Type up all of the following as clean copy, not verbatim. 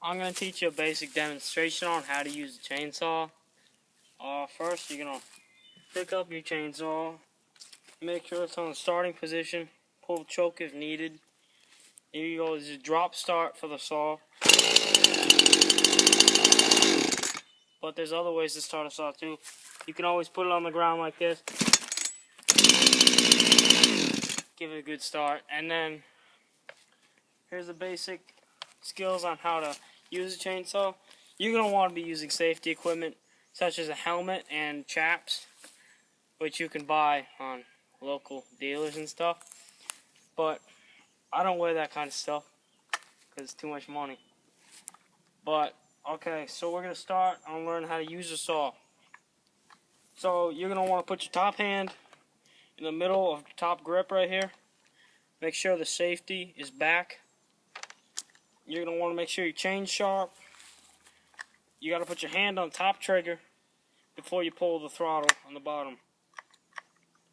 I'm going to teach you a basic demonstration on how to use the chainsaw. First, you're going to pick up your chainsaw, make sure it's on the starting position, pull the choke if needed. Here you go, this is a drop start for the saw. But there's other ways to start a saw too. You can always put it on the ground like this. Give it a good start. And then, here's the basic skills on how to use a chainsaw. You're going to want to be using safety equipment such as a helmet and chaps, which you can buy on local dealers and stuff. But I don't wear that kind of stuff because it's too much money. But okay, so we're going to start on learning how to use a saw. So you're going to want to put your top hand in the middle of the top grip right here. Make sure the safety is back. You're going to want to make sure your chain's sharp. You got to put your hand on top trigger before you pull the throttle on the bottom.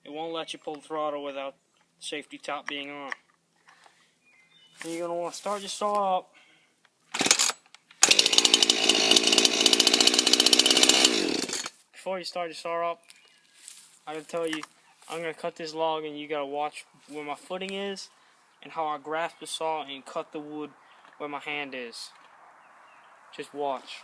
It won't let you pull the throttle without the safety top being on. And you're going to want to start your saw up. Before you start your saw up, I gotta tell you, I'm going to cut this log and you got to watch where my footing is and how I grasp the saw and cut the wood where my hand is. Just watch.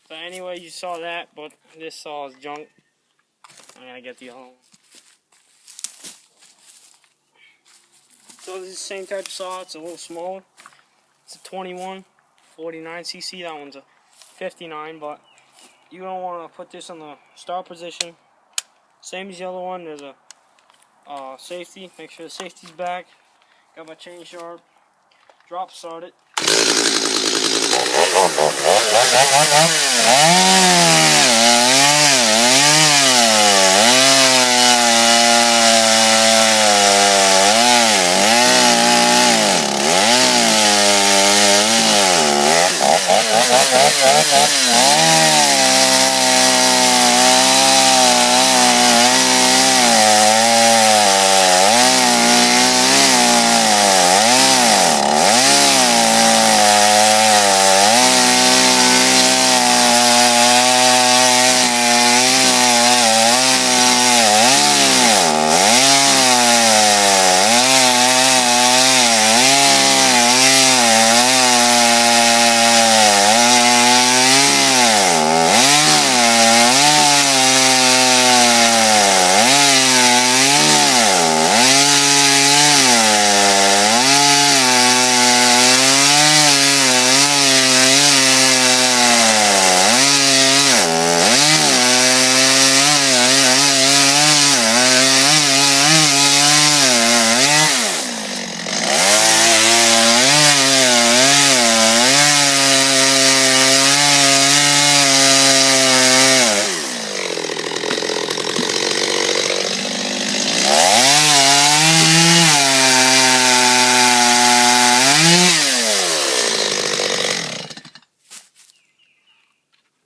So anyway, you saw that, but this saw is junk. I'm gonna get the other one. So this is the same type of saw, it's a little smaller. It's a 21, 49cc, that one's a 59, but you're gonna wanna put this on the start position. Same as the other one, there's a safety, make sure the safety's back. Got my chain sharp, drop start it.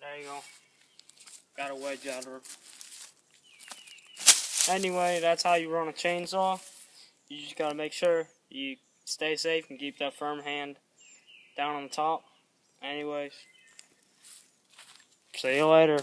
There you go. Got a wedge out of her. Anyway, that's how you run a chainsaw. You just gotta make sure you stay safe and keep that firm hand down on the top. Anyways, see you later.